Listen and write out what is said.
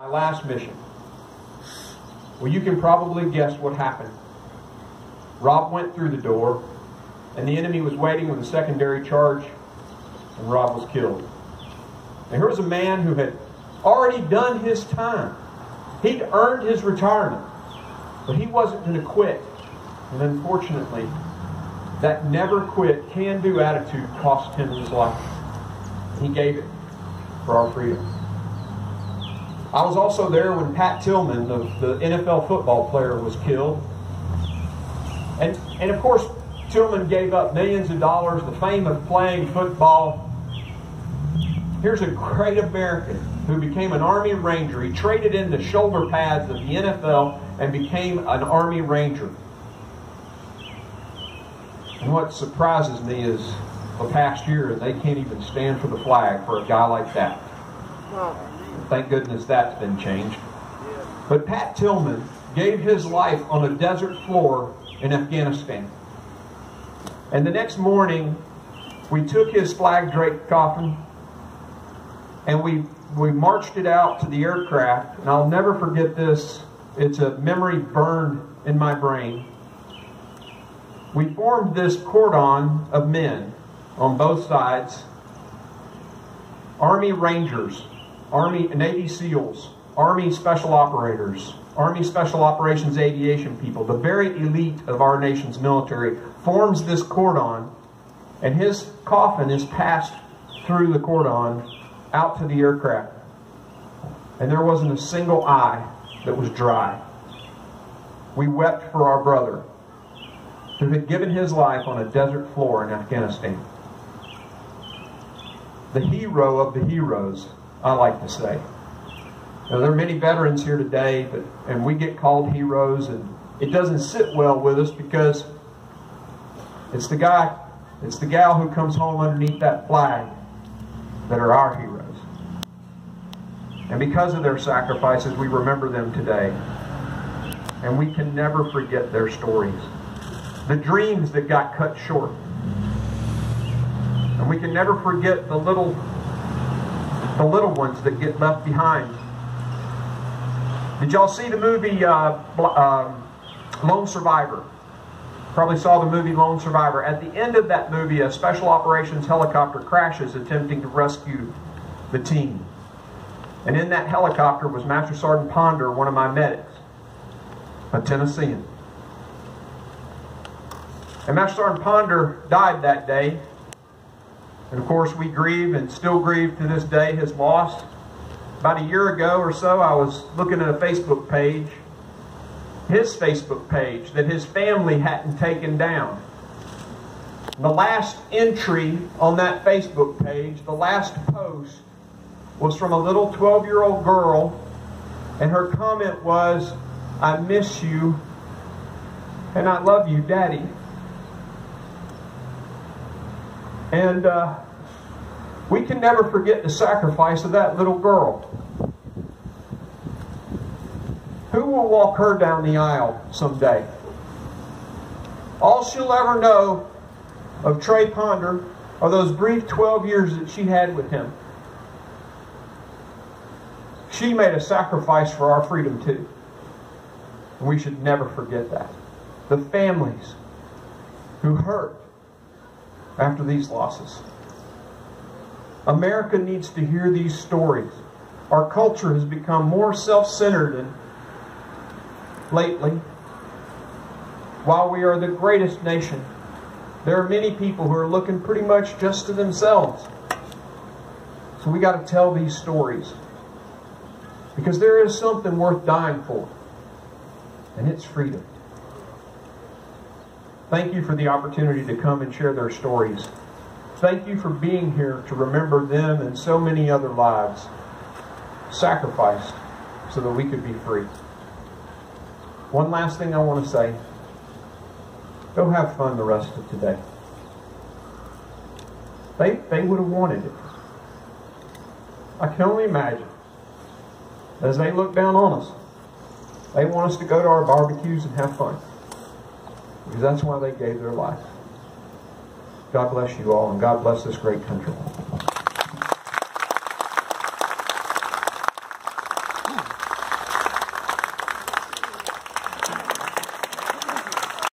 My last mission. Well, you can probably guess what happened. Rob went through the door, and the enemy was waiting with a secondary charge, and Rob was killed. And here was a man who had already done his time. He'd earned his retirement, but he wasn't going to quit. And unfortunately, that never quit, can-do attitude cost him his life. He gave it for our freedom. I was also there when Pat Tillman, the NFL football player, was killed. And of course, Tillman gave up millions of dollars, the fame of playing football. Here's a great American who became an Army Ranger. He traded in the shoulder pads of the NFL and became an Army Ranger. And what surprises me is the past year, they can't even stand for the flag for a guy like that. Thank goodness that's been changed. But Pat Tillman gave his life on a desert floor in Afghanistan. And the next morning, we took his flag-draped coffin and we marched it out to the aircraft. And I'll never forget this. It's a memory burned in my brain. We formed this cordon of men on both sides. Army Rangers, Army Navy SEALs, Army Special Operators, Army Special Operations Aviation people, the very elite of our nation's military, forms this cordon, and his coffin is passed through the cordon out to the aircraft. And there wasn't a single eye that was dry. We wept for our brother who had given his life on a desert floor in Afghanistan. The hero of the heroes, I like to say. Now, there are many veterans here today, and we get called heroes, and it doesn't sit well with us because it's the guy, it's the gal who comes home underneath that flag that are our heroes. And because of their sacrifices, we remember them today. And we can never forget their stories. The dreams that got cut short. And we can never forget the little ones that get left behind. Did y'all see the movie Lone Survivor? Probably saw the movie Lone Survivor. At the end of that movie, a special operations helicopter crashes attempting to rescue the team. And in that helicopter was Master Sergeant Ponder, one of my medics, a Tennessean. And Master Sergeant Ponder died that day. And of course we grieve and still grieve to this day his loss. About a year ago or so, I was looking at a Facebook page, his Facebook page, that his family hadn't taken down. The last entry on that Facebook page, the last post, was from a little 12-year-old girl, and her comment was, "I miss you, and I love you, Daddy." And we can never forget the sacrifice of that little girl. Who will walk her down the aisle someday? All she'll ever know of Trey Ponder are those brief 12 years that she had with him. She made a sacrifice for our freedom too. And we should never forget that. The families who hurt after these losses. America needs to hear these stories. Our culture has become more self-centered, and lately, while we are the greatest nation, there are many people who are looking pretty much just to themselves. So we got to tell these stories, because there is something worth dying for, and it's freedom. Thank you for the opportunity to come and share their stories. Thank you for being here to remember them and so many other lives sacrificed so that we could be free. One last thing I want to say. Go have fun the rest of today. They would have wanted it. I can only imagine. As they look down on us, they want us to go to our barbecues and have fun. Because that's why they gave their life. God bless you all, and God bless this great country.